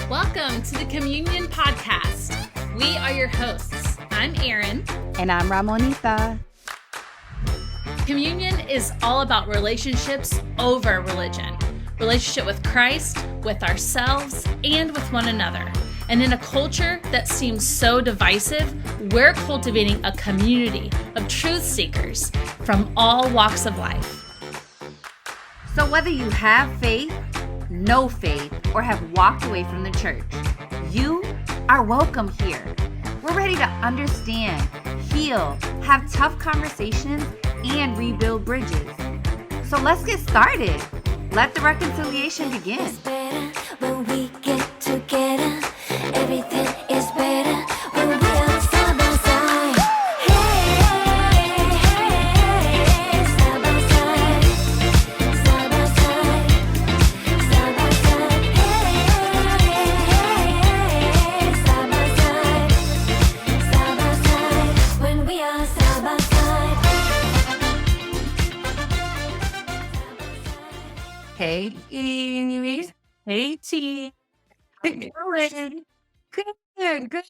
Welcome to the Come.Union podcast. We are your hosts. I'm Erin. And I'm Ramonita. Come.Union is all about relationships over religion. Relationship with Christ, with ourselves, and with one another. And in a culture that seems so divisive, we're cultivating a community of truth seekers from all walks of life. So whether you have faith, no faith, or have walked away from the church, you are welcome here. We're ready to understand, heal, have tough conversations, and rebuild bridges. So let's get started. Let the reconciliation begin. It's better when we get together. Everything is better when we are side by side. Hey, hey, side by side, side by side, side by side. Hey, side by side, when we are side by side. Hey, Eve. Hey, T. Hey, Erin. Good.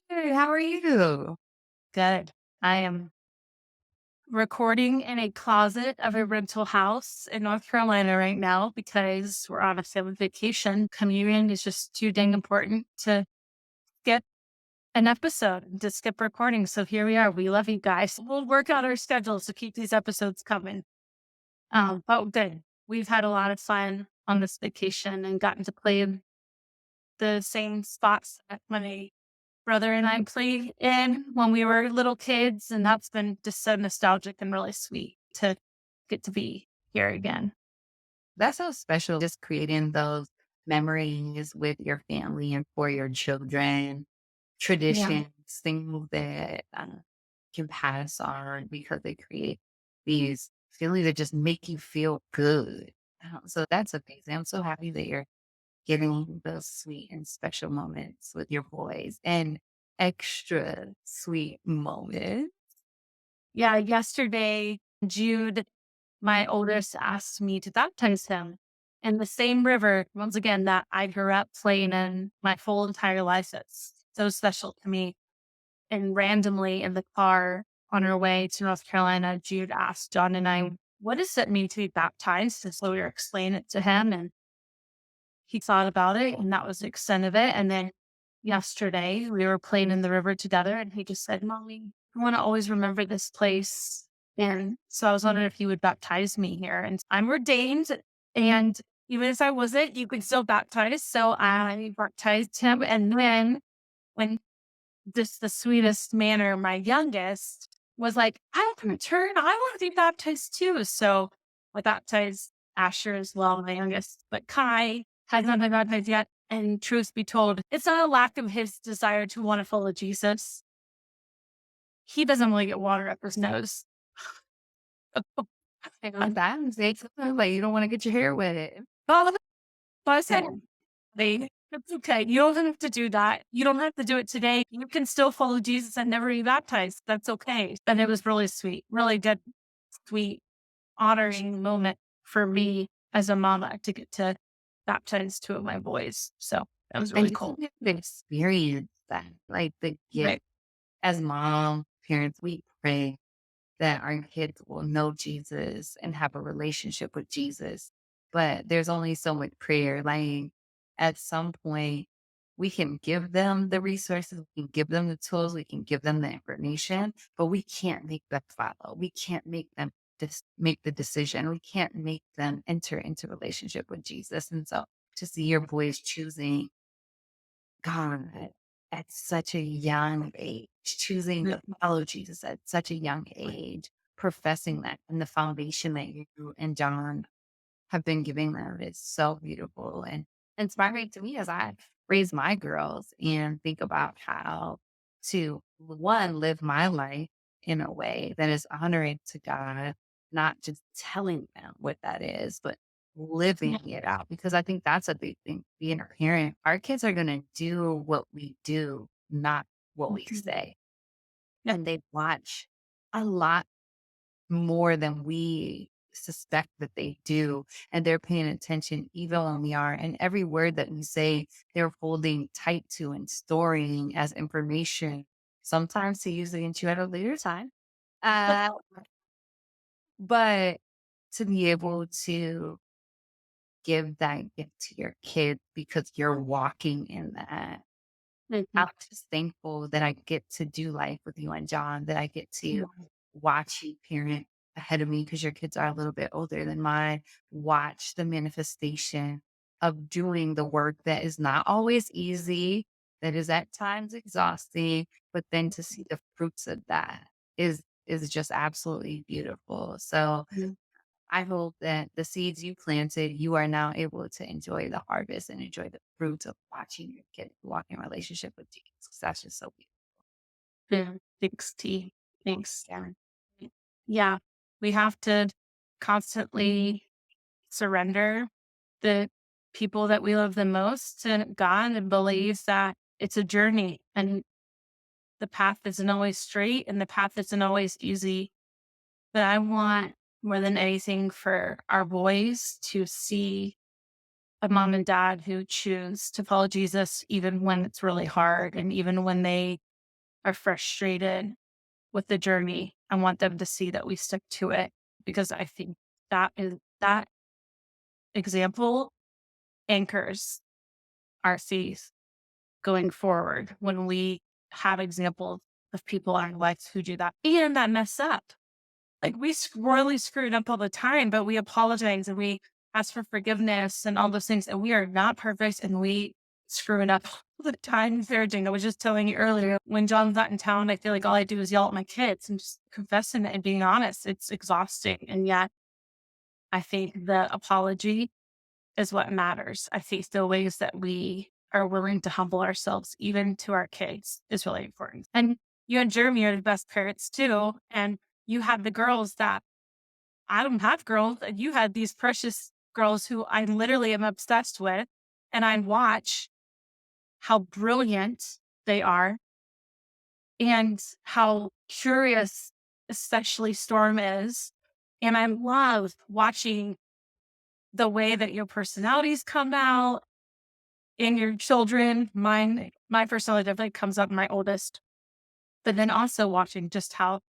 How are you? Good. I am recording in a closet of a rental house in North Carolina right now because we're on a family vacation. Come.Union is just too dang important to skip an episode and to skip recording. So here we are. We love you guys. We'll work out our schedules to keep these episodes coming. But good. We've had a lot of fun on this vacation and gotten to play in the same spots that my brother and I played in when we were little kids. And that's been just so nostalgic and really sweet to get to be here again. That's so special. Just creating those memories with your family and for your children, traditions, things that can pass on because they create these feelings that just make you feel good. So that's amazing. I'm so happy that you're getting those sweet and special moments with your boys and extra sweet moments. Yeah. Yesterday, Jude, my oldest, asked me to baptize him in the same river, once again, that I grew up playing in my full entire life. It's so special to me. And randomly in the car on our way to North Carolina, Jude asked John and I, what does it mean to be baptized? And so we were explaining it to him and he thought about it and that was the extent of it. And then yesterday we were playing in the river together and he just said, Mommy, I want to always remember this place. And so I was wondering if you would baptize me here. And I'm ordained. And even if I wasn't, you could still baptize. So I baptized him. And then when just the sweetest manner, my youngest was like, I want to return. I want to be baptized too. So I baptized Asher as well, my youngest. But Kai has not been baptized yet. And truth be told, it's not a lack of his desire to want to follow Jesus. He doesn't really get water up his nose. Sometimes it's like you don't want to get your hair wet. But I said, it's okay. You don't have to do that. You don't have to do it today. You can still follow Jesus and never be baptized. That's okay. And it was really sweet, really good, sweet, honoring moment for me as a mama to get to baptize two of my boys. So that was really cool. The experience that, like the gift. Right. As mom, parents, we pray that our kids will know Jesus and have a relationship with Jesus. But there's only so much prayer. Like at some point, we can give them the resources, we can give them the tools, we can give them the information, but we can't make them follow. We can't make them make the decision. We can't make them enter into relationship with Jesus. And so to see your boys choosing God at such a young age, choosing to follow Jesus at such a young age, professing that, and the foundation that you and John have been giving them is so beautiful and inspiring to me as I raise my girls and think about how to, one, live my life in a way that is honoring to God, not just telling them what that is, but living it out. Because I think that's a big thing. Being a parent, our kids are going to do what we do, not what we say. And they watch a lot more than we suspect that they do. And they're paying attention even when we are. And every word that we say, they're holding tight to and storing as information, sometimes to use against you at a later time. Uh, but to be able to give that gift to your kid because you're walking in that. Mhm. I'm just thankful that I get to do life with you and John, that I get to watch you parent ahead of me because your kids are a little bit older than mine. Watch the manifestation of doing the work that is not always easy, that is at times exhausting, but then to see the fruits of that is just absolutely beautiful. So Mhm. I hope that the seeds you planted, you are now able to enjoy the harvest and enjoy the fruits of watching your kid walk in relationship with Jesus. 'Cause that's just so beautiful. Yeah. Thanks, T. Thanks, Erin. Yeah. We have to constantly surrender the people that we love the most to God and believe that it's a journey and the path isn't always straight and the path isn't always easy. But I want more than anything for our boys to see a mom and dad who choose to follow Jesus even when it's really hard and even when they are frustrated with the journey. I want them to see that we stick to it because I think that example anchors our faith going forward when we have examples of people in our lives who do that and that mess up. Like royally screwed up all the time, but we apologize and we ask for forgiveness and all those things. And we are not perfect and we screw it up all the time. Parenting. I was just telling you earlier, when John's not in town, I feel like all I do is yell at my kids and just confessing it and being honest. It's exhausting. And yet I think the apology is what matters. I think the ways that we are willing to humble ourselves, even to our kids, is really important. And you and Jeremy are the best parents too. And you have the girls that I don't have girls, and you had these precious girls who I literally am obsessed with. And I watch how brilliant they are and how curious, especially Storm is. And I love watching the way that your personalities come out in your children. My personality definitely comes up in my oldest, but then also watching just how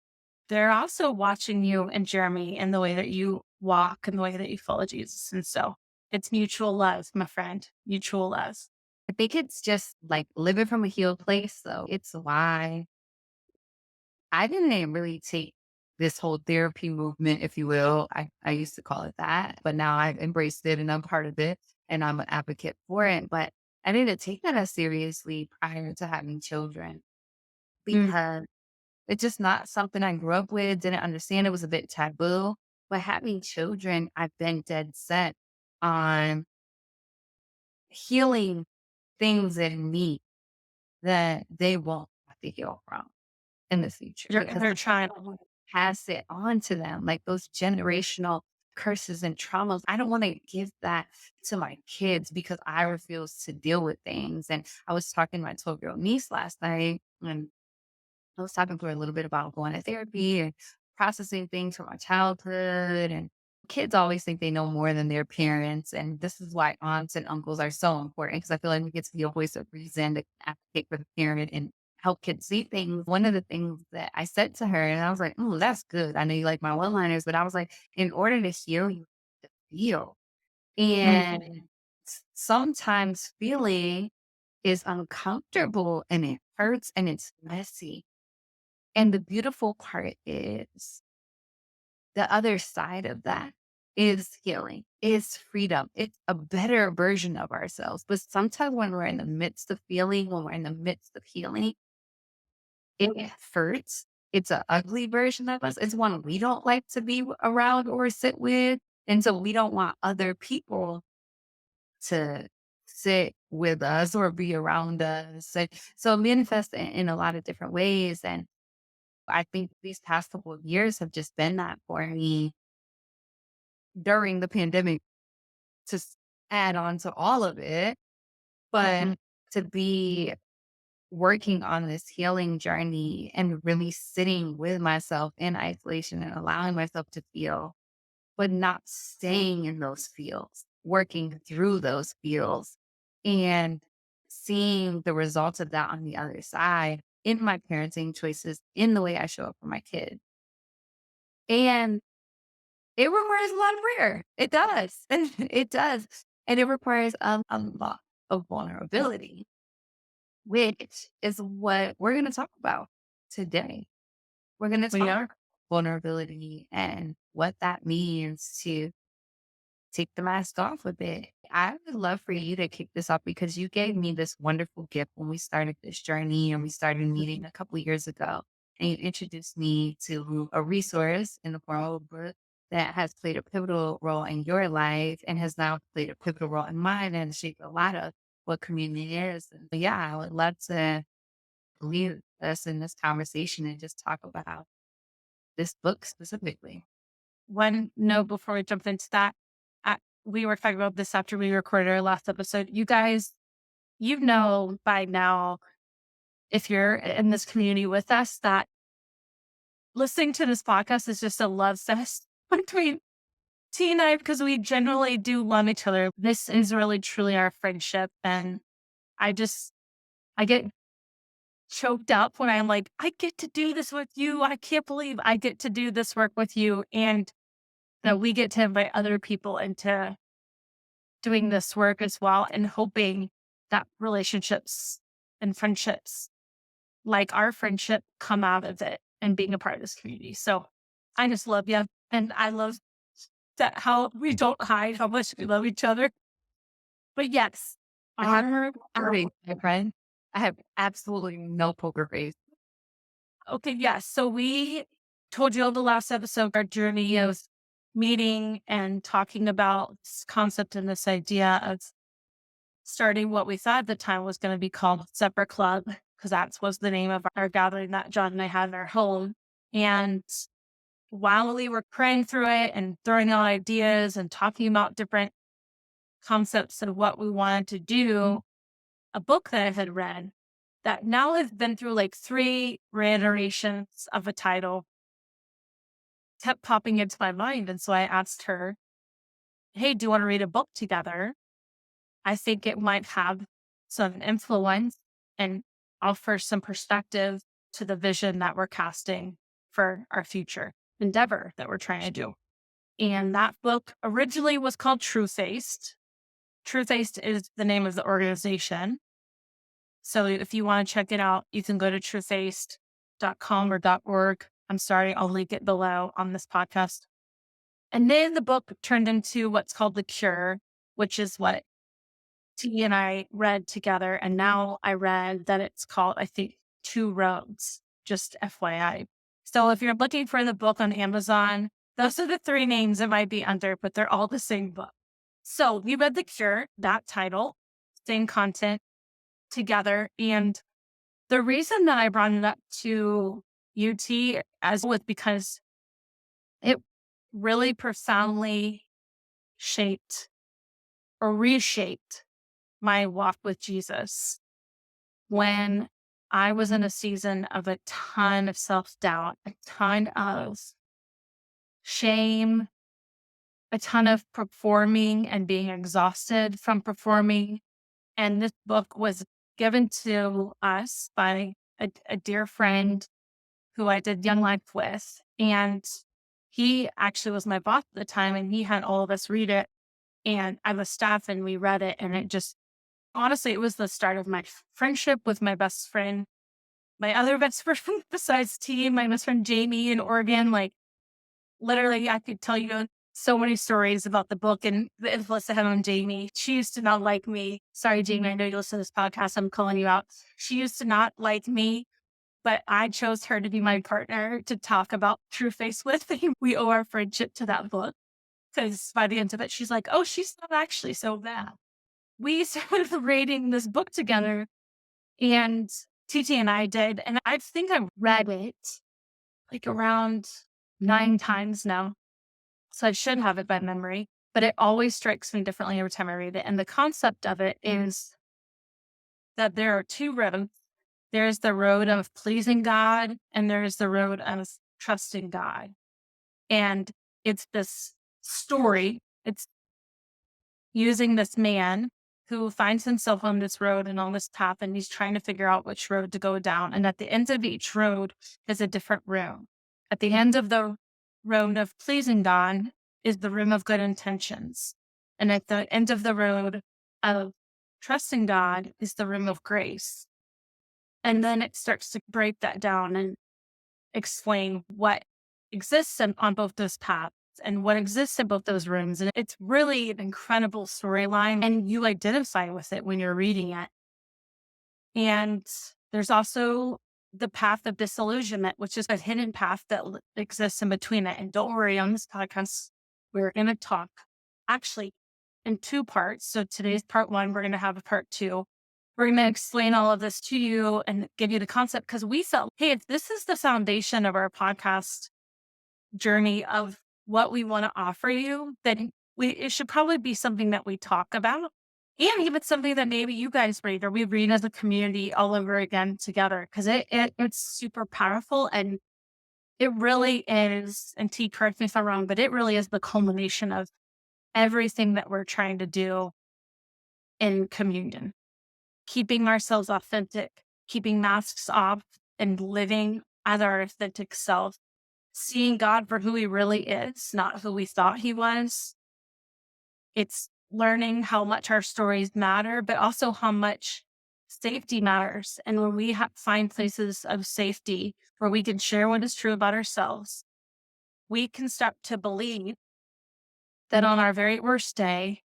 they're also watching you and Jeremy and the way that you walk and the way that you follow Jesus. And so it's mutual love, my friend, mutual love. I think it's just like living from a healed place. So it's why I didn't really take this whole therapy movement, if you will. I used to call it that, but now I've embraced it and I'm part of it and I'm an advocate for it. But I didn't take that as seriously prior to having children Mm. because it's just not something I grew up with, didn't understand. It was a bit taboo. But having children, I've been dead set on healing things in me that they won't have to heal from in the future because They're trying. pass it on to them, like those generational curses and traumas. I don't want to give that to my kids because I refuse to deal with things. And I was talking to my 12-year-old niece last night, and I was talking to her a little bit about going to therapy and processing things from my childhood. And kids always think they know more than their parents. And this is why aunts and uncles are so important because I feel like we get to be a voice of reason to advocate for the parent and help kids see things. One of the things that I said to her, and I was like, oh, that's good. I know you like my one liners, but I was like, in order to heal, you have to feel. Mhm. And sometimes feeling is uncomfortable and it hurts and it's messy, and the beautiful part is the other side of that is healing, is freedom. It's a better version of ourselves. But sometimes when we're in the midst of feeling, when we're in the midst of healing, it hurts. It's an ugly version of us. It's one we don't like to be around or sit with. And so we don't want other people to sit with us or be around us. And so it manifests in a lot of different ways. And I think these past couple of years have just been that for me during the pandemic to add on to all of it. But to be working on this healing journey and really sitting with myself in isolation and allowing myself to feel but not staying in those fields, working through those fields and seeing the results of that on the other side in my parenting choices, in the way I show up for my kids. And it requires a lot of prayer. It does. It does. And it requires a lot of vulnerability, which is what we're going to talk about today. We're going to We talk are. about vulnerability and what that means to take the mask off a bit. I would love for you to kick this off because you gave me this wonderful gift when we started this journey and we started meeting a couple years ago. And you introduced me to a resource in the form of a book that has played a pivotal role in your life and has now played a pivotal role in mine and shaped a lot of what community is. And yeah, I would love to lead us in this conversation and just talk about this book specifically. One note before we jump into that, we were talking about this after we recorded our last episode. You guys, you know by now, if you're in this community with us, that listening to this podcast is just a love fest between T and I because we generally do love each other. This is really truly our friendship. And I get choked up when I'm like, I get to do this with you. I can't believe I get to do this work with you. And that we get to invite other people into doing this work as well and hoping that relationships and friendships like our friendship come out of it and being a part of this community. So I just love you. And I love that how we don't hide how much we love each other. But yes, honor. Sorry, my friend. I have absolutely no poker face. Okay, yes. So we told you on the last episode our journey of meeting and talking about this concept and this idea of starting what we thought at the time was going to be called Separate Club, because that was the name of our gathering that John and I had in our home. And while we were praying through it and throwing out ideas and talking about different concepts of what we wanted to do, a book that I had read that now has been through like 3 reiterations of a title kept popping into my mind. And so I asked her, hey, do you want to read a book together? I think it might have some influence and offer some perspective to the vision that we're casting for our future endeavor that we're trying to do. And that book originally was called Truth-Faced. Truth-Faced is the name of the organization. So if you want to check it out, you can go to truthfaced.com or .org. I'm sorry, I'll link it below on this podcast. And then the book turned into what's called The Cure, which is what T and I read together. And now I read that it's called, I think, Two Roads, just FYI. So if you're looking for the book on Amazon, those are the 3 names it might be under, but they're all the same book. So we read The Cure, that title, same content together. And the reason that I brought it up to UT as was because it really profoundly shaped or reshaped my walk with Jesus when I was in a season of a ton of self-doubt, a ton of shame, a ton of performing and being exhausted from performing. And this book was given to us by a dear friend who I did Young Life with. And he actually was my boss at the time, and he had all of us read it. And I was staff, and we read it. And it just, honestly, it was the start of my friendship with my best friend, my other best friend besides T, my best friend Jamie in Oregon. Like, literally, I could tell you so many stories about the book and the influence it had on Jamie. She used to not like me. Sorry, Jamie, I know you listen to this podcast. I'm calling you out. She used to not like me, but I chose her to be my partner to talk about Truth-Faced with. We owe our friendship to that book because by the end of it, she's like, oh, she's not actually so bad. We started reading this book together, and TT and I did. And I think I read it like around 9 times now. So I should have it by memory, but it always strikes me differently every time I read it. And the concept of it is that there are 2 roads. There's the road of pleasing God, and there's the road of trusting God. And it's this story. It's using this man who finds himself on this road and on this path, and he's trying to figure out which road to go down. And at the end of each road is a different room. At the end of the road of pleasing God is the room of good intentions. And at the end of the road of trusting God is the room of grace. And then it starts to break that down and explain what exists on both those paths and what exists in both those rooms. And it's really an incredible storyline, and you identify with it when you're reading it. And there's also the path of disillusionment, which is a hidden path that exists in between it. And don't worry, on this podcast, we're going to talk actually in two parts. So today's part one, we're going to have a part two. We're going to explain all of this to you and give you the concept, because we felt, hey, if this is the foundation of our podcast journey of what we want to offer you, then it should probably be something that we talk about. And even something that maybe you guys read or we read as a community all over again together, because it's super powerful, and it really is. And T, correct me if I'm wrong, but it really is the culmination of everything that we're trying to do in communion, keeping ourselves authentic, keeping masks off, and living as our authentic self, seeing God for who he really is, not who we thought he was. It's learning how much our stories matter, but also how much safety matters. And when we find places of safety where we can share what is true about ourselves, we can start to believe that on our very worst day,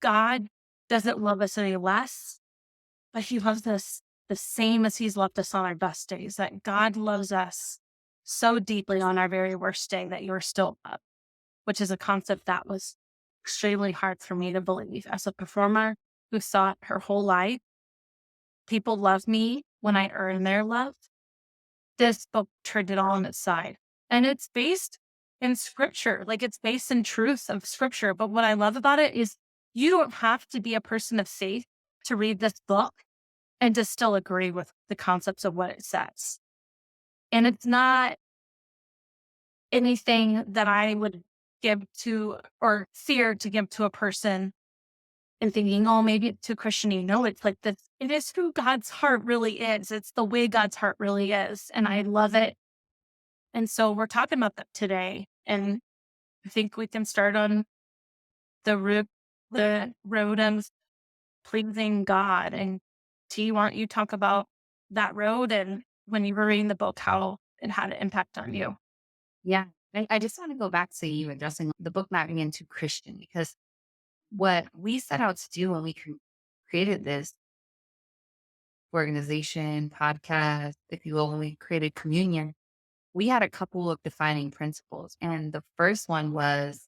God doesn't love us any less, but he loves us the same as he's loved us on our best days, that God loves us so deeply on our very worst day that you're still up, which is a concept that was extremely hard for me to believe as a performer who thought her whole life people love me when I earn their love. This book turned it all on its side. And it's based in scripture, like it's based in truth of scripture. But what I love about it is you don't have to be a person of faith to read this book and to still agree with the concepts of what it says. And it's not anything that I would give to or fear to give to a person and thinking, oh, maybe it's too Christian. No, it's like this. It is who God's heart really is. It's the way God's heart really is. And I love it. And so we're talking about that today. And I think we can start on the road of pleasing God. And T, why don't you talk about that road and when you were reading the book, how it had an impact on you? Yeah. I just want to go back to you addressing the book not being too Christian, because what we set out to do when we created this organization, podcast, if you will, when we created Communion, we had a couple of defining principles. And the first one was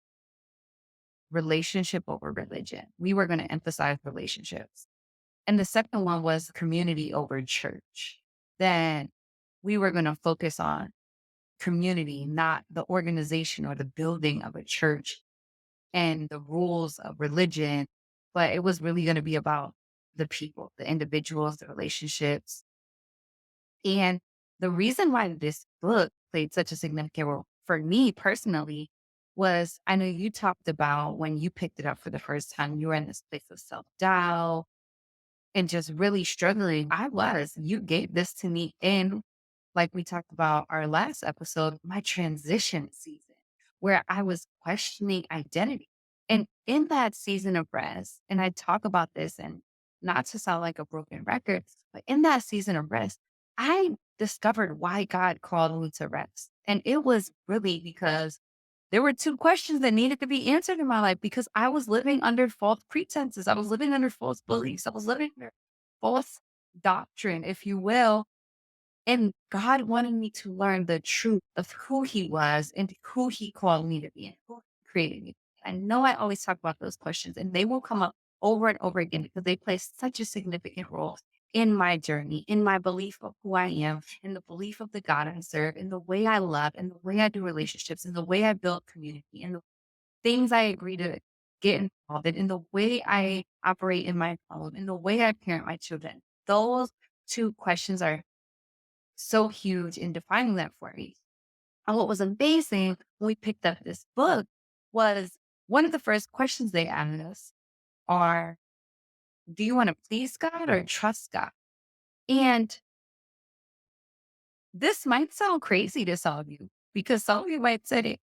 relationship over religion. We were going to emphasize relationships. And the second one was community over church. Then we were going to focus on community, not the organization or the building of a church and the rules of religion, but it was really going to be about the people, the individuals, the relationships. And the reason why this book played such a significant role for me personally was, I know you talked about when you picked it up for the first time, you were in this place of self-doubt and just really struggling. You gave this to me in, like we talked about our last episode, my transition season, where I was questioning identity. And in that season of rest, and I talk about this and not to sound like a broken record, but in that season of rest, I discovered why God called me to rest. And it was really because there were two questions that needed to be answered in my life, because I was living under false pretenses. I was living under false beliefs. I was living under false doctrine, if you will. And God wanted me to learn the truth of who he was and who he called me to be and who he created me. I know I always talk about those questions, and they will come up over and over again because they play such a significant role in my journey, in my belief of who I am, in the belief of the God I serve, in the way I love, in the way I do relationships, in the way I build community, in the things I agree to get involved in the way I operate in my home, in the way I parent my children. Those two questions are so huge in defining that for me. And what was amazing when we picked up this book was one of the first questions they asked us are, do you want to please God or trust God? And this might sound crazy to some of you because some of you might say,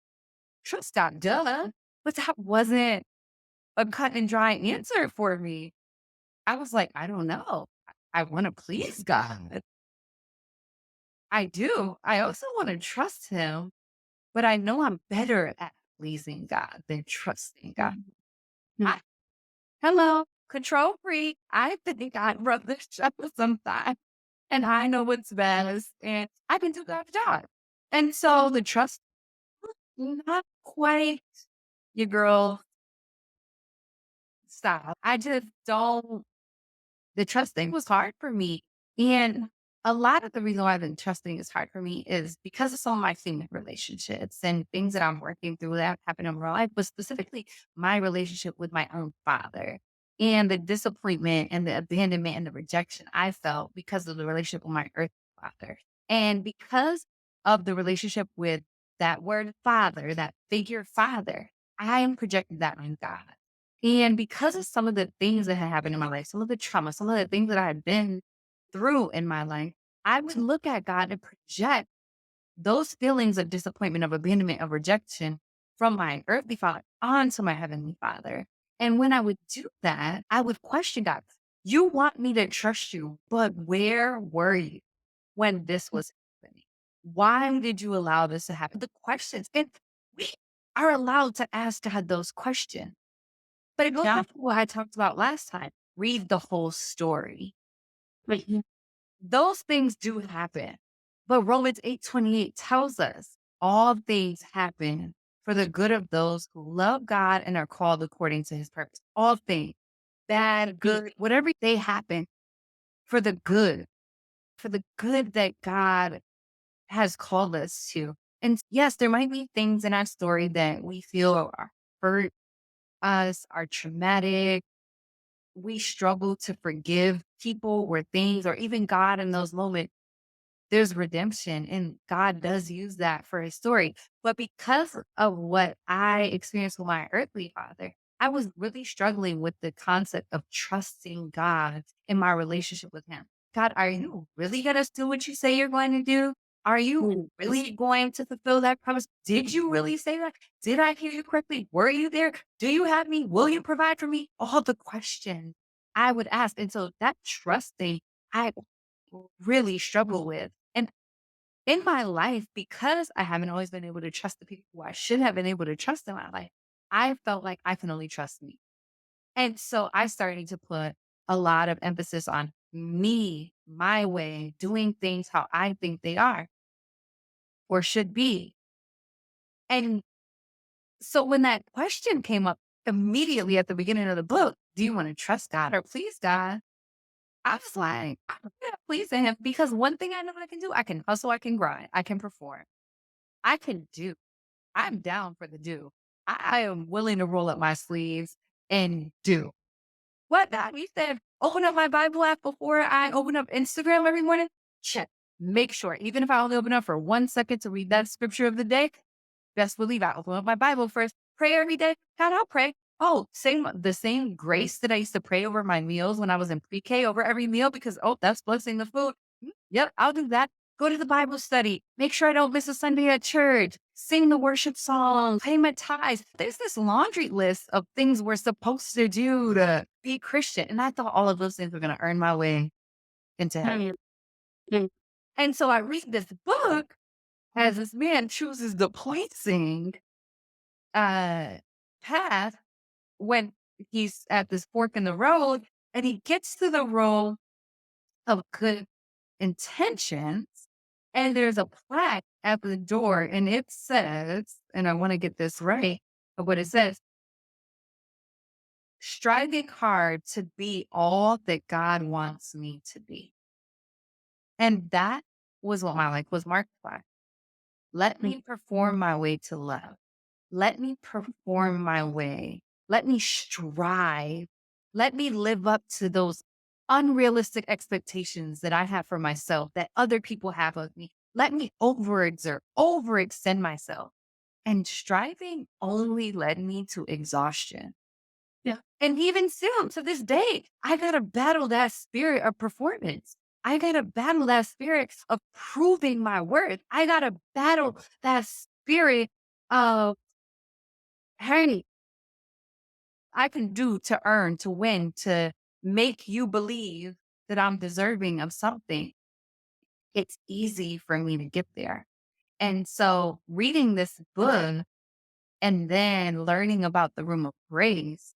trust God, duh. But that wasn't a cut and dry answer for me. I was like, I don't know. I want to please God. I do. I also want to trust Him, but I know I'm better at pleasing God than trusting God. Mm. I, hello, control freak. I think I run the show sometimes, and I know what's best, and I can do God's job. And so the trust, not quite your girl style. I just don't. The trusting was hard for me. And a lot of the reason why the trusting is hard for me is because of some of my human relationships and things that I'm working through that happen in my life, but specifically my relationship with my own father and the disappointment and the abandonment and the rejection I felt because of the relationship with my earthly father. And because of the relationship with that word father, that figure father, I am projecting that on God. And because of some of the things that had happened in my life, some of the trauma, some of the things that I had been through in my life, I would look at God and project those feelings of disappointment, of abandonment, of rejection from my earthly father onto my heavenly father. And when I would do that, I would question God. You want me to trust you, but where were you when this was happening? Why did you allow this to happen? The questions. And we are allowed to ask God those questions. But it goes Yeah. back to what I talked about last time. Read the whole story. Mhm. Those things do happen. But Romans 8:28 tells us all things happen for the good of those who love God and are called according to his purpose. All things, bad, good, whatever they happen for the good that God has called us to. And yes, there might be things in our story that we feel are hurt us, are traumatic, we struggle to forgive people or things or even God in those moments, there's redemption and God does use that for his story. But because of what I experienced with my earthly father, I was really struggling with the concept of trusting God in my relationship with him. God, are you really going to do what you say you're going to do? Are you really going to fulfill that promise? Did you really say that? Did I hear you correctly? Were you there? Do you have me? Will you provide for me? All the questions I would ask. And so that trusting, I really struggle with. And in my life, because I haven't always been able to trust the people who I should have been able to trust in my life, I felt like I can only trust me. And so I started to put a lot of emphasis on me, my way, doing things how I think they are or should be. And so when that question came up immediately at the beginning of the book, do you want to trust God or please God? I was like, I'm gonna please him because one thing I know I can do, I can hustle, I can grind, I can perform. I can do. I'm down for the do. I am willing to roll up my sleeves and do. What that we said, open up my Bible app before I open up Instagram every morning. Check. Make sure, even if I only open up for 1 second to read that scripture of the day, best believe I open up my Bible first. Pray every day. God, I'll pray. Oh, the same grace that I used to pray over my meals when I was in pre-K over every meal because that's blessing the food. Yep, I'll do that. Go to the Bible study. Make sure I don't miss a Sunday at church. Sing the worship song. Pay my tithes. There's this laundry list of things we're supposed to do to be Christian. And I thought all of those things were going to earn my way into heaven. Mm. Mm. And so I read this book as this man chooses the pleasing uh, path when he's at this fork in the road and he gets to the road of good intentions. And there's a plaque at the door, and it says, and I want to get this right, but what it says, striving hard to be all that God wants me to be. And that was what my life was marked by. Let me perform my way to love. Let me perform my way. Let me strive. Let me live up to those unrealistic expectations that I have for myself, that other people have of me. Let me overexert, overextend myself. And striving only led me to exhaustion. Yeah. And even still to this day, I gotta battle that spirit of performance. I gotta battle that spirit of proving my worth. I gotta battle that spirit of, hey, I can do to earn, to win, to make you believe that I'm deserving of something. It's easy for me to get there. And so reading this book and then learning about the room of grace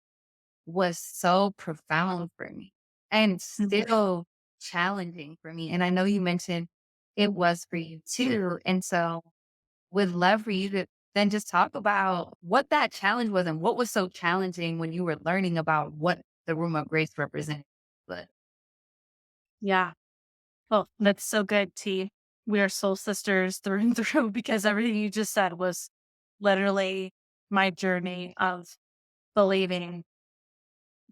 was so profound for me and Mhm. still challenging for me. And I know you mentioned it was for you too. And so would love for you to then just talk about what that challenge was and what was so challenging when you were learning about what the room of grace represented. But Yeah. Well, that's so good, T. We are soul sisters through and through because everything you just said was literally my journey of believing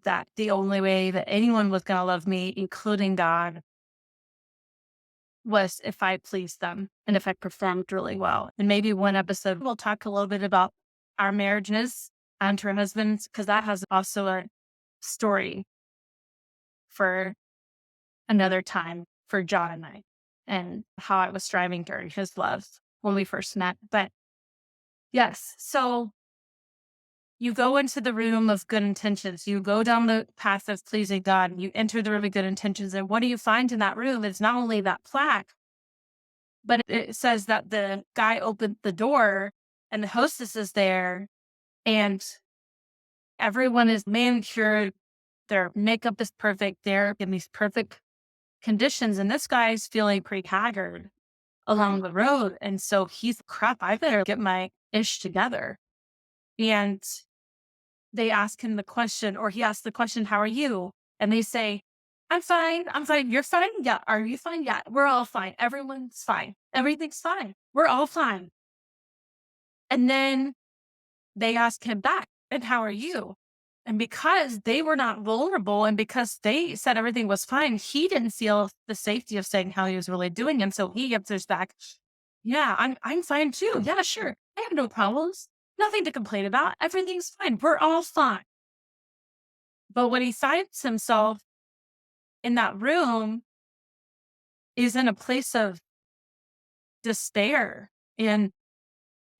that the only way that anyone was going to love me, including God, was if I pleased them and if I performed really well. And maybe one episode we'll talk a little bit about our marriages and her husbands, because that has also a story for another time for John and I, and how I was striving to earn his love when we first met. But yes, so you go into the room of good intentions. You go down the path of pleasing God. And you enter the room of good intentions. And what do you find in that room? It's not only that plaque, but it says that the guy opened the door and the hostess is there and everyone is manicured. Their makeup is perfect. They're in these perfect conditions. And this guy's feeling pretty haggard along the road. And so he's crap. I better get my ish together. And they ask him the question, or he asks the question, how are you? And they say, I'm fine. I'm fine. You're fine? Yeah. Are you fine? Yeah. We're all fine. Everyone's fine. Everything's fine. We're all fine. And then they ask him back, and how are you? And because they were not vulnerable and because they said everything was fine, he didn't feel the safety of saying how he was really doing. And so he answers back, yeah, I'm fine too. Yeah, sure. I have no problems. Nothing to complain about. Everything's fine. We're all fine. But when he finds himself in that room, is in a place of despair and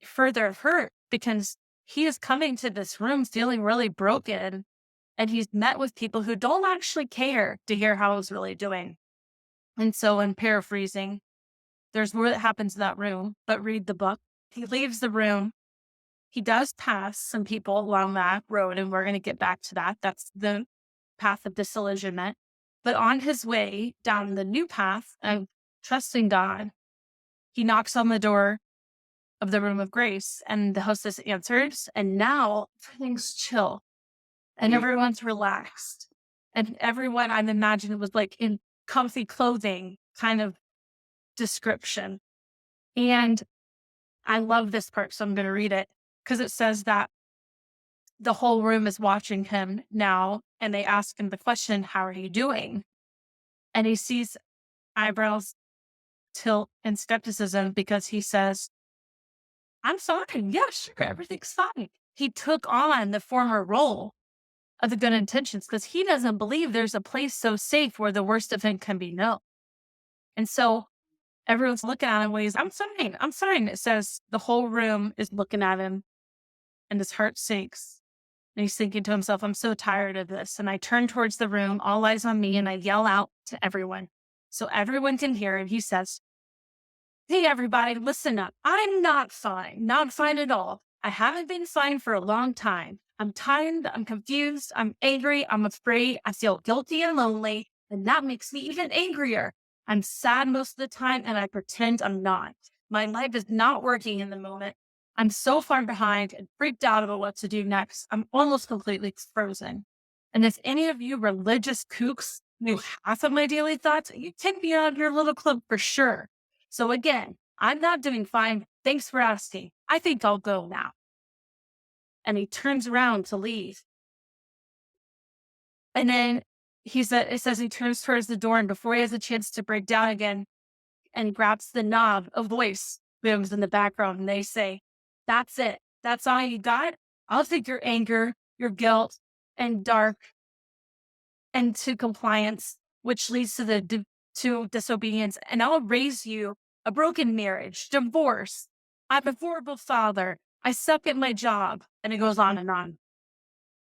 further hurt because he is coming to this room feeling really broken. And he's met with people who don't actually care to hear how he's really doing. And so, in paraphrasing, there's more that happens in that room, but read the book. He leaves the room. He does pass some people along that road, and we're going to get back to that. That's the path of disillusionment. But on his way down the new path of trusting God, he knocks on the door of the room of grace, and the hostess answers. And now everything's chill and everyone's relaxed. And everyone, I'm imagining, was like in comfy clothing kind of description. And I love this part, so I'm going to read it because it says that the whole room is watching him now, and they ask him the question, how are you doing? And he sees eyebrows tilt in skepticism because he says, I'm fine. Yeah, sure. Everything's fine. He took on the former role of the good intentions because he doesn't believe there's a place so safe where the worst of him can be known. And so everyone's looking at him ways, I'm fine. I'm fine. It says the whole room is looking at him and his heart sinks. And he's thinking to himself, I'm so tired of this. And I turn towards the room, all eyes on me, and I yell out to everyone so everyone can hear him. He says, hey, everybody, listen up. I'm not fine. Not fine at all. I haven't been fine for a long time. I'm tired. I'm confused. I'm angry. I'm afraid. I feel guilty and lonely. And that makes me even angrier. I'm sad most of the time and I pretend I'm not. My life is not working in the moment. I'm so far behind and freaked out about what to do next. I'm almost completely frozen. And if any of you religious kooks knew half of my daily thoughts, you'd take me out of your little club for sure. So again, I'm not doing fine. Thanks for asking. I think I'll go now. And he turns around to leave. And then it says he turns towards the door, and before he has a chance to break down again, and he grabs the knob, a voice booms in the background, and they say, That's it. That's all you got. I'll take your anger, your guilt, and dark and to compliance, which leads to to disobedience. And I'll raise you a broken marriage, divorce. I'm a horrible father. I suck at my job. And it goes on and on.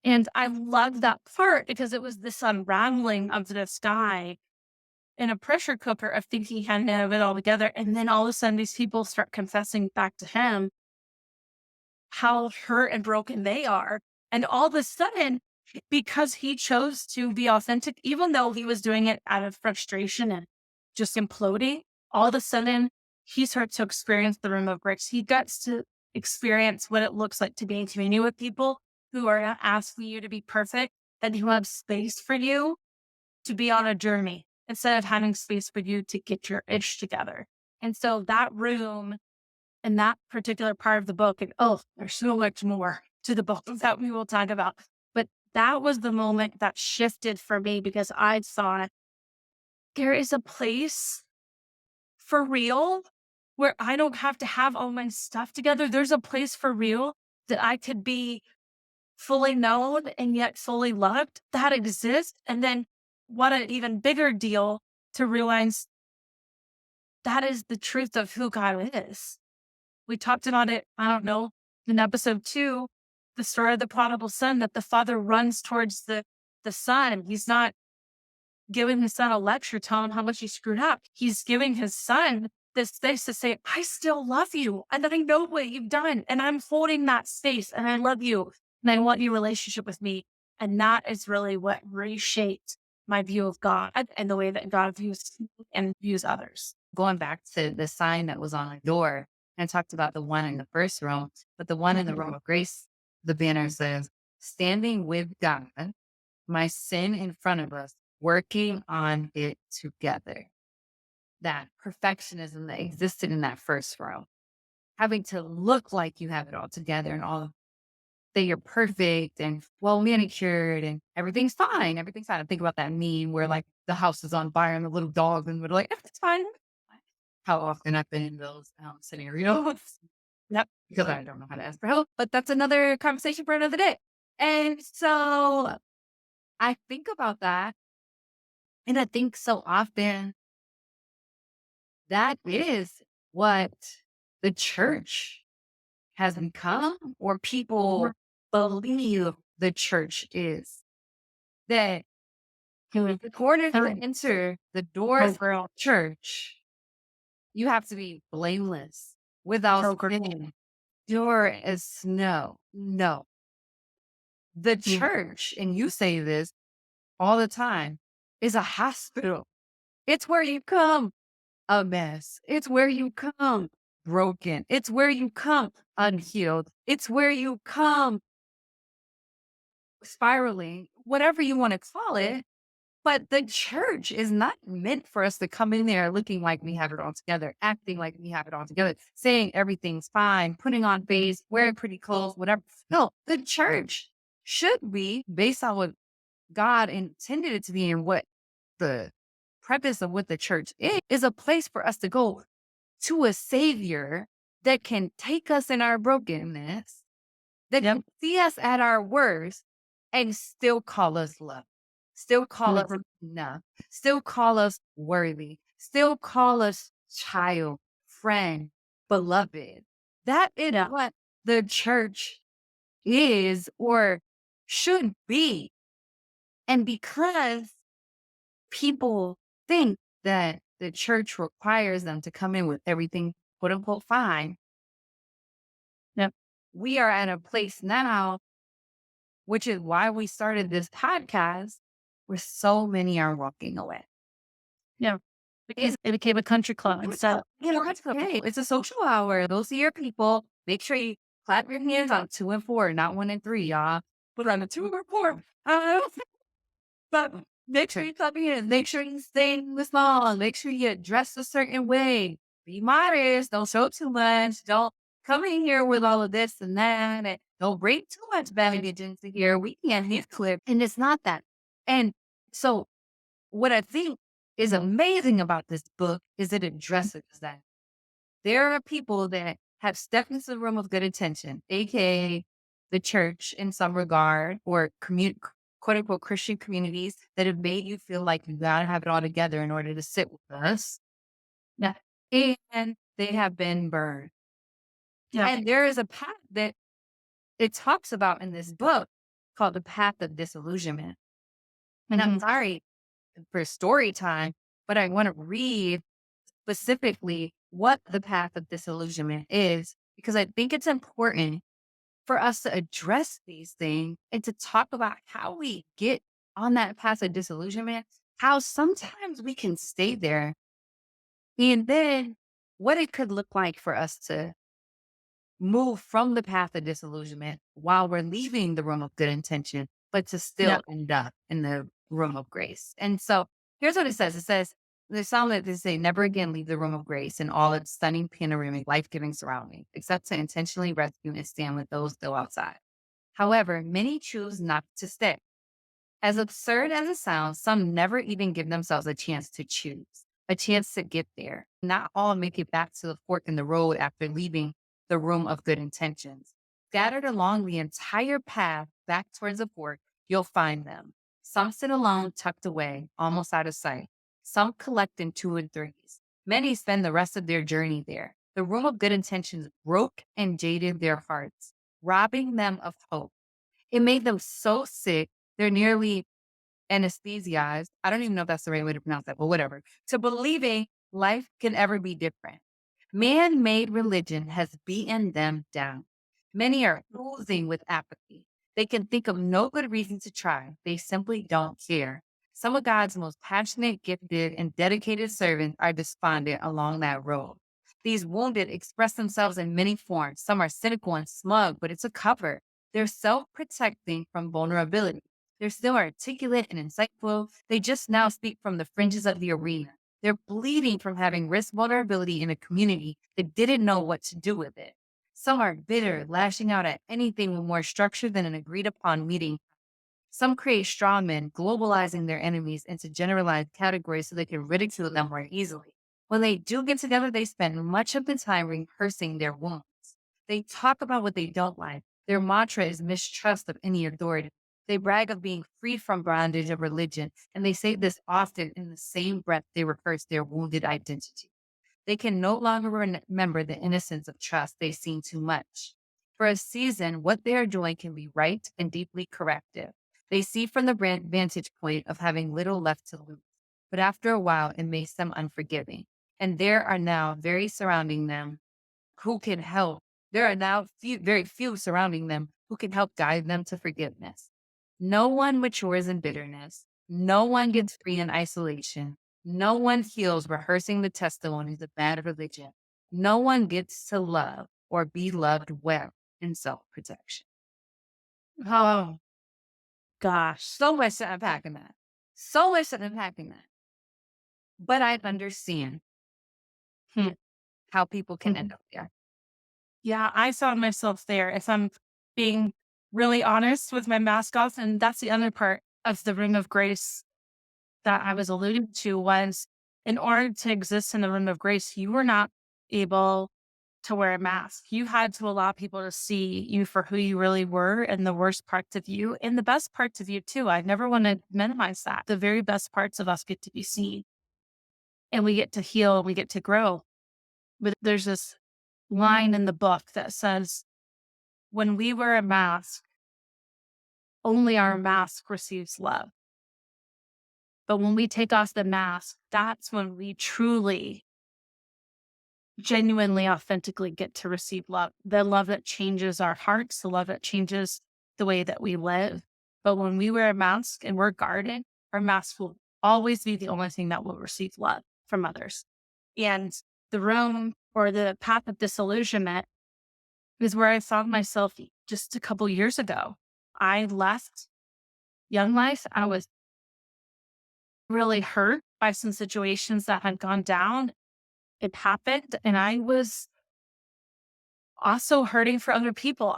And I love that part because it was this unraveling of this guy in a pressure cooker of thinking he had to have it all together. And then all of a sudden, these people start confessing back to him how hurt and broken they are. And all of a sudden, because he chose to be authentic, even though he was doing it out of frustration and just imploding, all of a sudden he starts to experience the room of grace. He gets to experience what it looks like to be in community with people who are not asking you to be perfect and who have space for you to be on a journey instead of having space for you to get your ish together. And so that room in that particular part of the book, and there's so much more to the book that we will talk about. But that was the moment that shifted for me because I thought there is a place for real where I don't have to have all my stuff together. There's a place for real that I could be fully known and yet fully loved that exists. And then what an even bigger deal to realize that is the truth of who God is. We talked about it, I don't know, in episode 2, the story of the prodigal son, that the father runs towards the son. He's not giving his son a lecture telling him how much he screwed up. He's giving his son this space to say, I still love you. And I know what you've done. And I'm holding that space and I love you. And I want your relationship with me. And that is really what reshaped my view of God and the way that God views and views others. Going back to the sign that was on the door, and talked about the one in the first room, but the one in the room of grace, the banner says, standing with God, my sin in front of us, working on it together. That perfectionism that existed in that first row, having to look like you have it all together and all that you're perfect and well manicured and everything's fine. Everything's fine. I think about that meme where like the house is on fire and the little dog and we're like, everything's fine. How often I've been in those scenarios. Yep, because I don't know how to ask for help, but that's another conversation for another day. And so I think about that. And I think so often that is what the church has become, or people believe the church is. That in order to enter the doors of church, you have to be blameless, without sin, pure as snow. No. The church, and you say this all the time, is a hospital. It's where you come a mess. It's where you come broken. It's where you come unhealed. It's where you come spiraling, whatever you want to call it. But the church is not meant for us to come in there looking like we have it all together, acting like we have it all together, saying everything's fine, putting on face, wearing pretty clothes, whatever. No, the church should be based on what God intended it to be and what the purpose of what the church is a place for us to go to a savior that can take us in our brokenness, that can see us at our worst and still call us love. Still call us enough, still call us worthy, still call us child, friend, beloved. That is what the church is or should be. And because people think that the church requires them to come in with everything quote unquote fine, we are at a place now, which is why we started this podcast, where so many are walking away. Yeah. Because it became a country club instead. Hey, it's a social hour. Those are your people. Make sure you clap your hands on 2 and 4, not 1 and 3, y'all. But on the 2 or 4. But make sure you clap your hands. Make sure you sing the song. Make sure you dress a certain way. Be modest. Don't show too much. Don't come in here with all of this and that. And don't bring too much baggage into here. We can't hit clip. And it's not that. And so what I think is amazing about this book is it addresses that. There are people that have stepped into the room of good intention, aka the church in some regard, or quote unquote Christian communities that have made you feel like you gotta have it all together in order to sit with us. Yeah. And they have been burned. Yeah. And there is a path that it talks about in this book called the path of disillusionment. And I'm sorry for story time, but I want to read specifically what the path of disillusionment is, because I think it's important for us to address these things and to talk about how we get on that path of disillusionment, how sometimes we can stay there, and then what it could look like for us to move from the path of disillusionment while we're leaving the room of good intention, but to Yeah. still end up in the room of grace. And so here's what it says. It says, the psalm that they say, never again leave the room of grace in all its stunning, panoramic, life-giving surroundings, except to intentionally rescue and stand with those still outside. However, many choose not to stay. As absurd as it sounds, some never even give themselves a chance to choose, a chance to get there. Not all make it back to the fork in the road after leaving the room of good intentions. Scattered along the entire path back towards the fork, you'll find them. Some sit alone, tucked away, almost out of sight. Some collect in two and threes. Many spend the rest of their journey there. The room of good intentions broke and jaded their hearts, robbing them of hope. It made them so sick, they're nearly anesthetized. I don't even know if that's the right way to pronounce that, but whatever. To believing life can ever be different. Man made religion has beaten them down. Many are oozing with apathy. They can think of no good reason to try. They simply don't care. Some of God's most passionate, gifted, and dedicated servants are despondent along that road. These wounded express themselves in many forms. Some are cynical and smug, but it's a cover. They're self protecting from vulnerability. They're still articulate and insightful. They just now speak from the fringes of the arena. They're bleeding from having risked vulnerability in a community that didn't know what to do with it. Some are bitter, lashing out at anything with more structure than an agreed upon meeting. Some create strawmen, globalizing their enemies into generalized categories so they can ridicule them more easily. When they do get together, they spend much of the time rehearsing their wounds. They talk about what they don't like. Their mantra is mistrust of any authority. They brag of being free from bondage of religion, and they say this often in the same breath they rehearse their wounded identity. They can no longer remember the innocence of trust they've seen too much. For a season, what they are doing can be right and deeply corrective. They see from the vantage point of having little left to lose. But after a while, it makes them unforgiving. And there are now very surrounding them who can help. There are now very few surrounding them who can help guide them to forgiveness. No one matures in bitterness. No one gets free in isolation. No one heals rehearsing the testimonies of bad religion. No one gets to love or be loved well in self-protection. Oh gosh. So much to unpack in that. So much to unpack in that. But I understand Hmm. how people can end up there. Yeah, I found myself there. If I'm being really honest with my mask off, and that's the other part of the room of grace that I was alluding to was in order to exist in the room of grace, you were not able to wear a mask. You had to allow people to see you for who you really were and the worst parts of you and the best parts of you too. I never want to minimize that. The very best parts of us get to be seen and we get to heal and we get to grow. But there's this line in the book that says, when we wear a mask, only our mask receives love. But when we take off the mask, that's when we truly, genuinely, authentically get to receive love. The love that changes our hearts, the love that changes the way that we live. But when we wear a mask and we're guarded, our mask will always be the only thing that will receive love from others. And the room or the path of disillusionment is where I found myself just a couple years ago. I left Young Life. I was really hurt by some situations that had gone down. It happened, and I was also hurting for other people.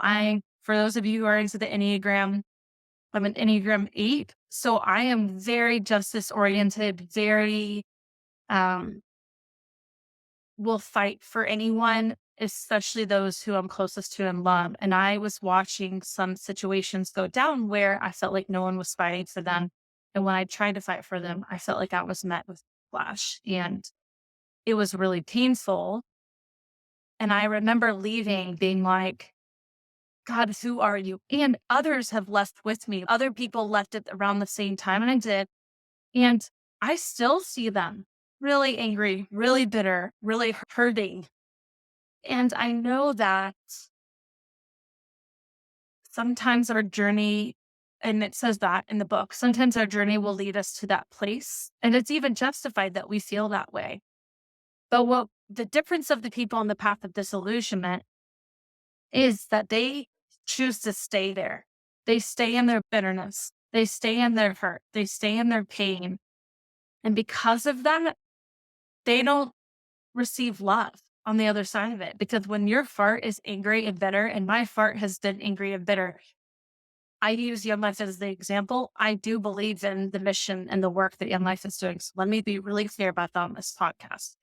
For those of you who are into the Enneagram, I'm an Enneagram 8. So I am very justice oriented, very, will fight for anyone especially those who I'm closest to and love. And I was watching some situations go down where I felt like no one was fighting for them. And when I tried to fight for them, I felt like I was met with flash. And it was really painful. And I remember leaving being like, God, who are you? And others have left with me. Other people left at around the same time, and I did. And I still see them really angry, really bitter, really hurting. And I know that sometimes our journey, and it says that in the book, sometimes our journey will lead us to that place. And it's even justified that we feel that way. But what the difference of the people on the path of disillusionment is that they choose to stay there. They stay in their bitterness. They stay in their hurt. They stay in their pain. And because of that, they don't receive love on the other side of it. Because when your fart is angry and bitter, and my fart has been angry and bitter, I use Young Life as the example. I do believe in the mission and the work that Young Life is doing. So let me be really clear about that on this podcast.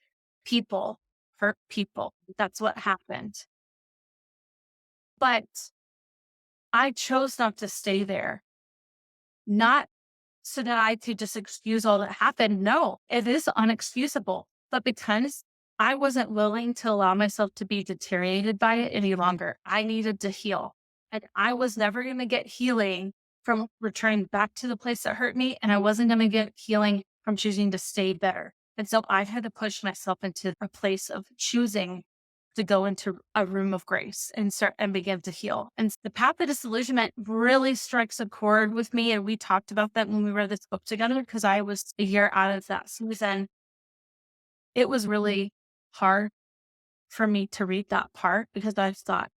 People hurt people. That's what happened. But I chose not to stay there, not so that I could just excuse all that happened. No, it is unexcusable. But because I wasn't willing to allow myself to be deteriorated by it any longer, I needed to heal. And I was never going to get healing from returning back to the place that hurt me. And I wasn't going to get healing from choosing to stay better. And so I had to push myself into a place of choosing to go into a room of grace and start and begin to heal. And the path of disillusionment really strikes a chord with me. And we talked about that when we read this book together, because I was a year out of that season. It was really hard for me to read that part because I thought,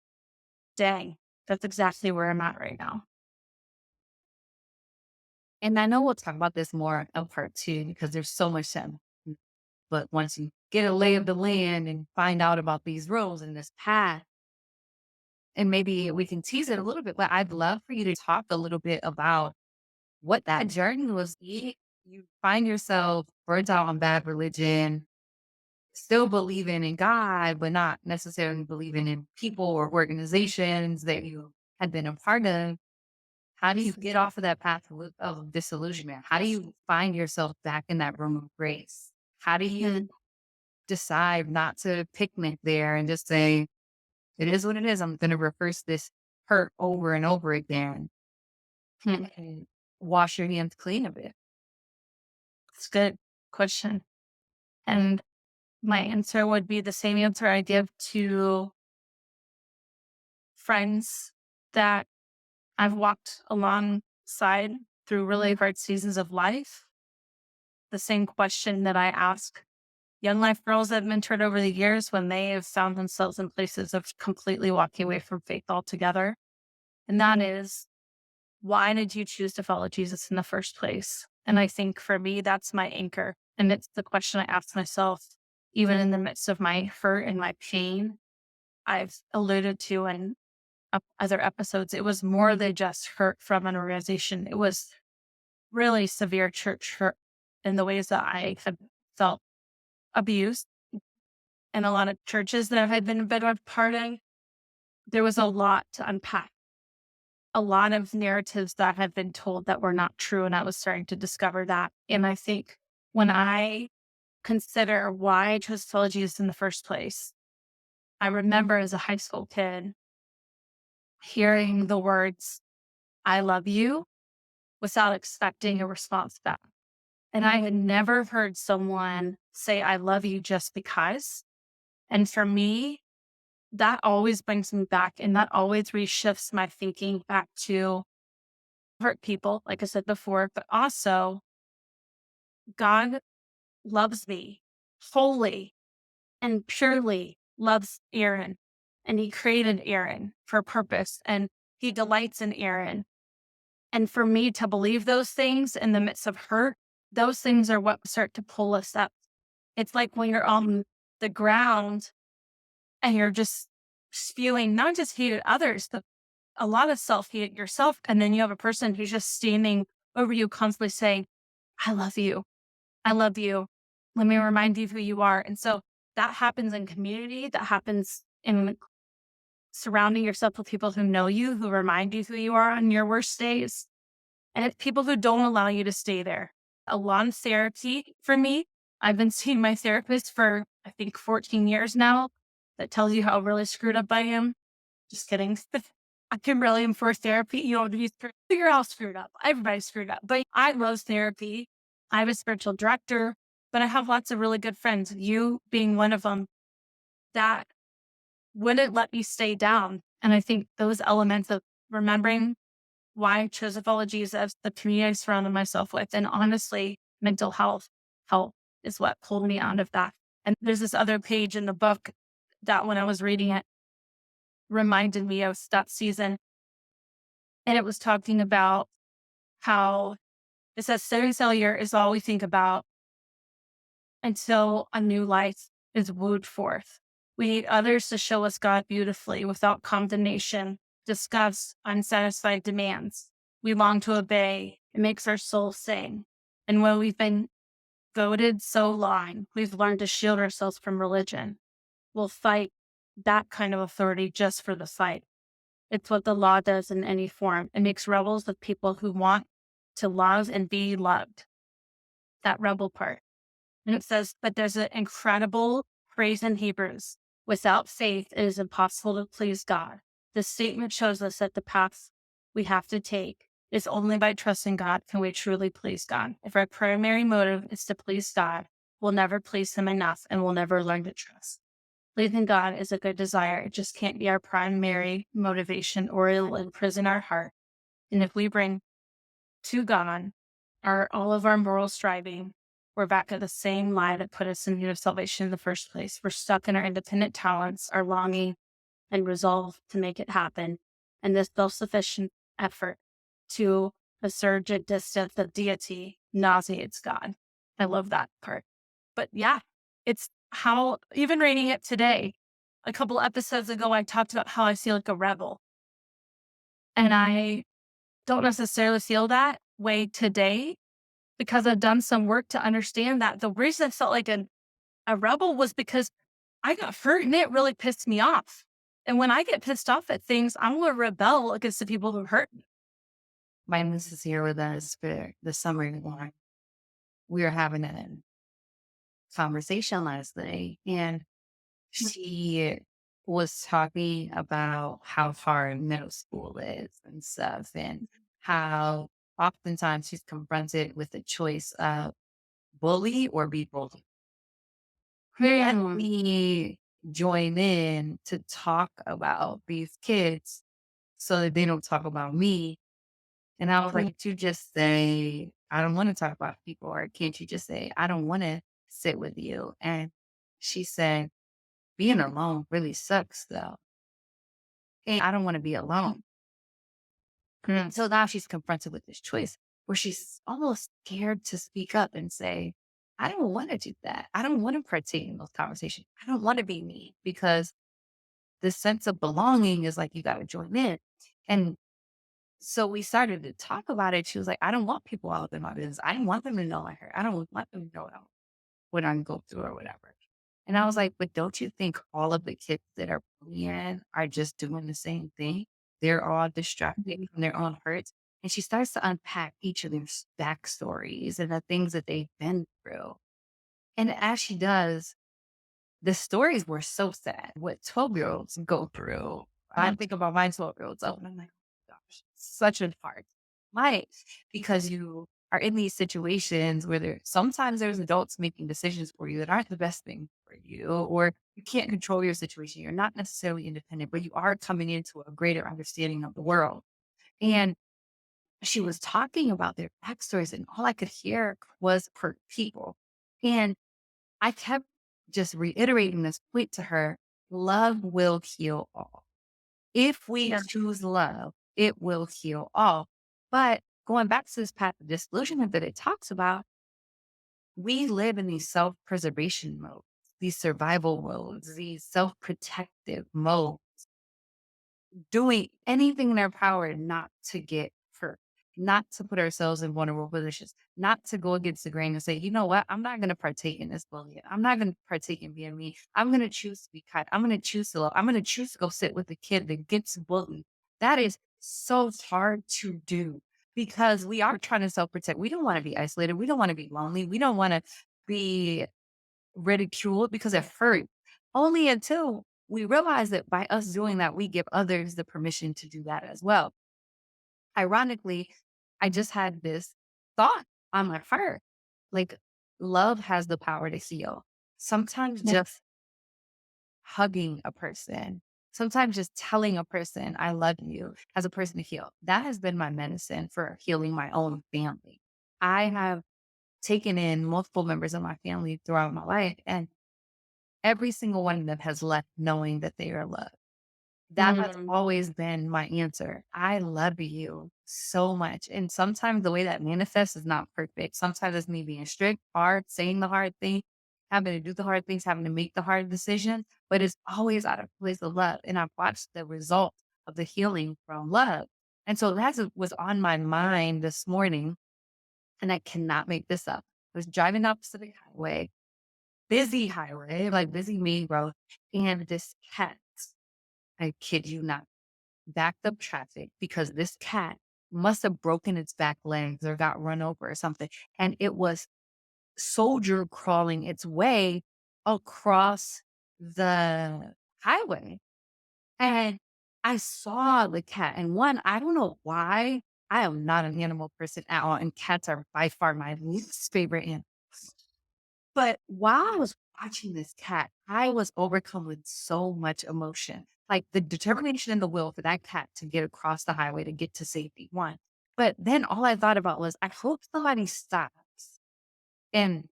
dang, that's exactly where I'm at right now. And I know we'll talk about this more in part two because there's so much to but once you get a lay of the land and find out about these roads and this path, and maybe we can tease it a little bit, but I'd love for you to talk a little bit about what that journey was. You find yourself burnt out on bad religion, still believing in God, but not necessarily believing in people or organizations that you had been a part of. How do you get off of that path of disillusionment? How do you find yourself back in that room of grace? How do you decide not to picnic there and just say, it is what it is. I'm going to rehearse this hurt over and over again and wash your hands clean of it? It's a good question. And my answer would be the same answer I give to friends that I've walked alongside through really hard seasons of life. The same question that I ask young life girls I've mentored over the years when they have found themselves in places of completely walking away from faith altogether. And that is, why did you choose to follow Jesus in the first place? And I think for me, that's my anchor. And it's the question I ask myself, even in the midst of my hurt and my pain. I've alluded to in other episodes, it was more than just hurt from an organization. It was really severe church hurt in the ways that I had felt abused in a lot of churches that I had been a bit of part of. There was a lot to unpack, a lot of narratives that had been told that were not true. And I was starting to discover that. And I think when I consider why I chose to follow Jesus in the first place, I remember as a high school kid hearing the words, I love you, without expecting a response back. And I had never heard someone say, I love you just because. And for me, that always brings me back, and that always reshifts my thinking back to hurt people, like I said before, but also God loves me wholly and purely loves Erin. And he created Erin for a purpose, and he delights in Erin. And for me to believe those things in the midst of hurt, those things are what start to pull us up. It's like when you're on the ground and you're just spewing not just hate at others, but a lot of self-hate at yourself. And then you have a person who's just standing over you, constantly saying, I love you. I love you. Let me remind you who you are. And so that happens in community. That happens in surrounding yourself with people who know you, who remind you who you are on your worst days, and it's people who don't allow you to stay there. A lot of therapy for me, I've been seeing my therapist for, I think, 14 years now. That tells you how really screwed up I am. Just kidding. I can really enforce therapy. You don't be screwed. You're all screwed up. Everybody's screwed up. But I love therapy. I have a spiritual director, but I have lots of really good friends. You being one of them that wouldn't let me stay down. And I think those elements of remembering why I chose to follow Jesus, the community I surrounded myself with, and honestly, mental health is what pulled me out of that. And there's this other page in the book that when I was reading it reminded me of that season. And it was talking about how it says serving failure is all we think about until a new life is wooed forth. We need others to show us God beautifully without condemnation, discuss unsatisfied demands. We long to obey. It makes our soul sing. And when we've been goaded so long, we've learned to shield ourselves from religion. We'll fight that kind of authority just for the fight. It's what the law does in any form. It makes rebels of people who want to love and be loved. That rebel part. And it says, but there's an incredible phrase in Hebrews. Without faith, it is impossible to please God. This statement shows us that the path we have to take is only by trusting God can we truly please God. If our primary motive is to please God, we'll never please Him enough and we'll never learn to trust. Pleasing God is a good desire. It just can't be our primary motivation or it'll imprison our heart. And if we bring to God all of our moral striving, we're back at the same lie that put us in need of salvation in the first place. We're stuck in our independent talents, our longing and resolve to make it happen. And this self-sufficient effort to assert a distance of deity nauseates God. I love that part. But yeah, it's how, even reading it today, a couple episodes ago, I talked about how I feel like a rebel. And I don't necessarily feel that way today because I've done some work to understand that the reason I felt like a rebel was because I got hurt and it really pissed me off. And when I get pissed off at things, I'm going to rebel against the people who hurt me. My niece is here with us for the summer one. We were having a conversation last night, and she was talking about how hard middle school is and stuff, and how oftentimes she's confronted with the choice of bully or be bullied. Let me join in to talk about these kids so that they don't talk about me. And I was like, "Can't you just say, I don't want to talk about people, or can't you just say, I don't want to sit with you?" And she said, being alone really sucks though. And I don't want to be alone. So now she's confronted with this choice where she's almost scared to speak up and say, I don't want to do that. I don't want to partake in those conversations. I don't want to be me, because the sense of belonging is like, you got to join in. And so we started to talk about it. She was like, I don't want people all up in my business. I don't want them to know I hurt. I don't want them to know what I'm going through or whatever. And I was like, but don't you think all of the kids that are bullying are just doing the same thing? They're all distracted from their own hurts. And she starts to unpack each of their backstories and the things that they've been through. And as she does, the stories were so sad. What 12-year-olds go through. I think about my 12-year-olds. Oh, and I'm like, oh gosh, such a hard life, because you are in these situations where sometimes there's adults making decisions for you that aren't the best thing for you, or you can't control your situation. You're not necessarily independent, but you are coming into a greater understanding of the world. And she was talking about their backstories, and all I could hear was hurt people. And I kept just reiterating this point to her: love will heal all. If we choose love, it will heal all. But going back to this path of disillusionment that it talks about, we live in these self-preservation modes, these survival modes, these self-protective modes, doing anything in their power not to get hurt. not to put ourselves in vulnerable positions, not to go against the grain and say, you know what, I'm not going to partake in this bullying. I'm not going to partake in being mean. I'm going to choose to be kind. I'm going to choose to love. I'm going to choose to go sit with the kid that gets bullied. That is so hard to do because we are trying to self protect. We don't want to be isolated. We don't want to be lonely. We don't want to be ridiculed because it hurt. Only until we realize that by us doing that, we give others the permission to do that as well. Ironically, I just had this thought on my heart. Like, love has the power to heal. Sometimes just hugging a person, sometimes just telling a person, I love you, as a person to heal. That has been my medicine for healing my own family. I have taken in multiple members of my family throughout my life, and every single one of them has left knowing that they are loved. That has Mm. always been my answer. I love you so much. And sometimes the way that manifests is not perfect. Sometimes it's me being strict, hard, saying the hard thing, having to do the hard things, having to make the hard decisions, but it's always out of place of love. And I've watched the result of the healing from love. And so was on my mind this morning, and I cannot make this up. I was driving up Pacific Highway, busy highway, like busy main road, and this cat, I kid you not, backed up traffic because this cat must have broken its back legs or got run over or something. And it was soldier crawling its way across the highway. And I saw the cat. And one, I don't know why. I am not an animal person at all. And cats are by far my least favorite animal. But while I was watching this cat, I was overcome with so much emotion, like the determination and the will for that cat to get across the highway to get to safety, one. But then all I thought about was, I hope somebody stops and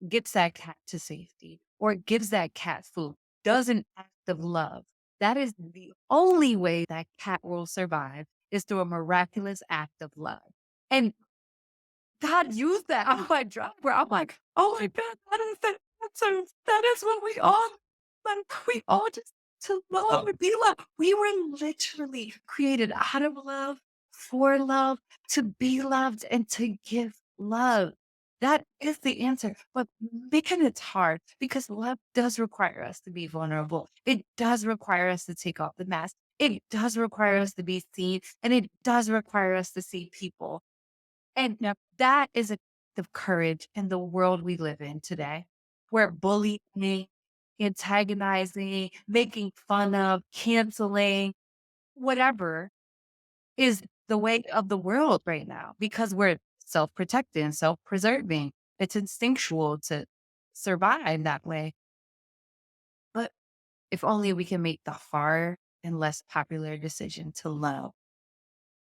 gets that cat to safety or gives that cat food, does an act of love. That is the only way that cat will survive is through a miraculous act of love. And God used that on my driver. I'm like, oh my God, that is the answer. That is what we all, like, we all just to love and be loved. We were literally created out of love, for love, to be loved and to give love. That is the answer. But making it hard because love does require us to be vulnerable. It does require us to take off the mask. It does require us to be seen. And it does require us to see people. And Yep. that is a of courage in the world we live in today, where bullying, antagonizing, making fun of, canceling, whatever is the way of the world right now because we're self-protecting, self-preserving. It's instinctual to survive that way. But if only we can make the hard and less popular decision to love,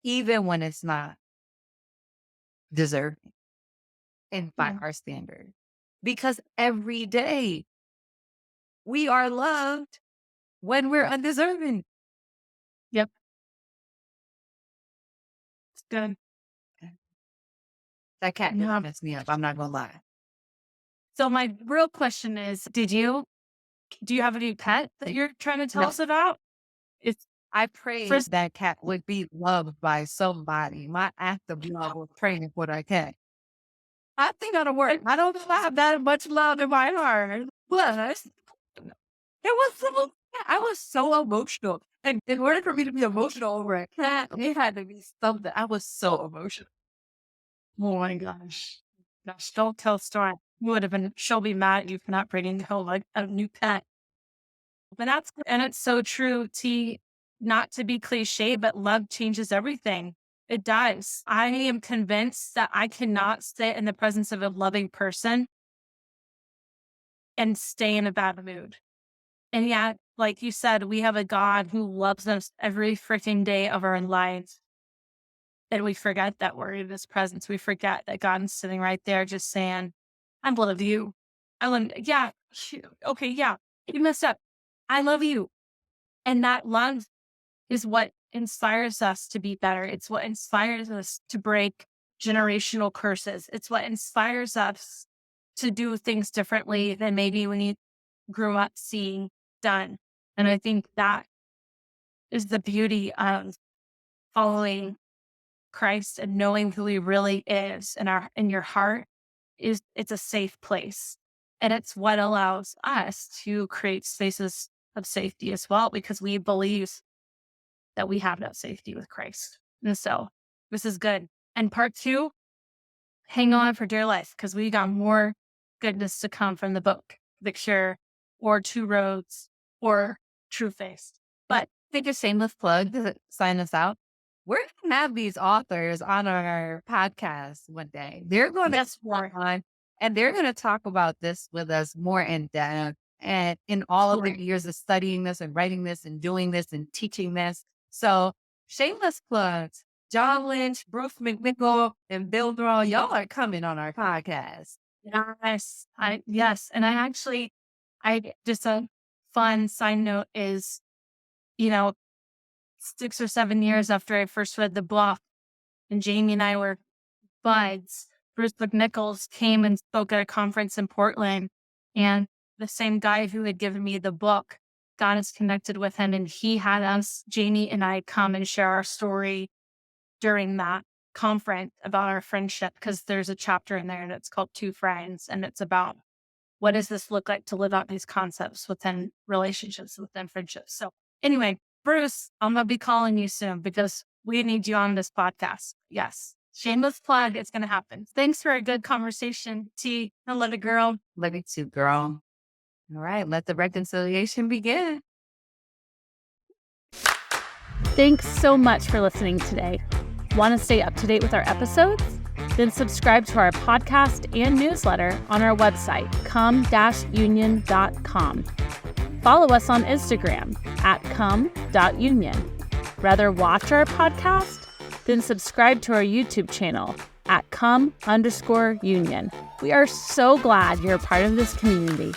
even when it's not deserving and by Yeah. our standard. Because every day we are loved when we're undeserving. Yep. It's good. That cat did Yeah. mess me up. I'm not gonna lie. So my real question is, do you have a new pet that you're trying to tell No, us about? It's I prayed first, that cat would be loved by somebody. My act of love was praying for that cat. I think that'll work. I don't know if I have that much love in my heart, but it was so, I was so emotional. And in order for me to be emotional over a cat, it had to be something. I was so emotional. Oh my gosh. Gosh, don't tell Star. You would have been, she'll be mad at you for not bringing home like a new pet. But and it's so true, T, not to be cliche, but love changes everything. It does. I am convinced that I cannot sit in the presence of a loving person and stay in a bad mood. And yet, like you said, we have a God who loves us every freaking day of our lives. And we forget that we're in his presence. We forget that God is sitting right there just saying, I love you. I love, yeah, okay, yeah, you messed up. I love you. And that love is what inspires us to be better. It's what inspires us to break generational curses. It's what inspires us to do things differently than maybe when you grew up seeing done. And I think that is the beauty of following Christ and knowing who he really is in your heart it's a safe place. And it's what allows us to create spaces of safety as well, because we believe that we have that safety with Christ. And so this is good. And part 2, hang on for dear life, because we got more goodness to come from the book, The Cure, or Two Roads, or True Face. But Take a shameless plug to sign us out. We're going to have these authors on our podcast one day. They're going to that's more. on and they're going to talk about this with us more in depth and in all of their years of studying this and writing this and doing this and teaching this. So shameless plugs. John Lynch, Bruce McNichol, and Bill Durrell, y'all are coming on our podcast. Yes. Yes. And I just a fun side note is, 6 or 7 years after I first read the book and Jamie and I were buds, Bruce McNichols came and spoke at a conference in Portland. And the same guy who had given me the book got us connected with him. And he had us, Jamie and I, come and share our story during that conference about our friendship, because there's a chapter in there and it's called Two Friends. And it's about what does this look like to live out these concepts within relationships, within friendships. So anyway, Bruce, I'm going to be calling you soon because we need you on this podcast. Yes. Shameless plug. It's going to happen. Thanks for a good conversation, T. I love it, girl. Love you too, girl. All right. Let the reconciliation begin. Thanks so much for listening today. Want to stay up to date with our episodes? Then subscribe to our podcast and newsletter on our website, Come.Union.com. Follow us on Instagram at Come.Union. Rather watch our podcast? Then subscribe to our YouTube channel at Come_Union. We are so glad you're a part of this community.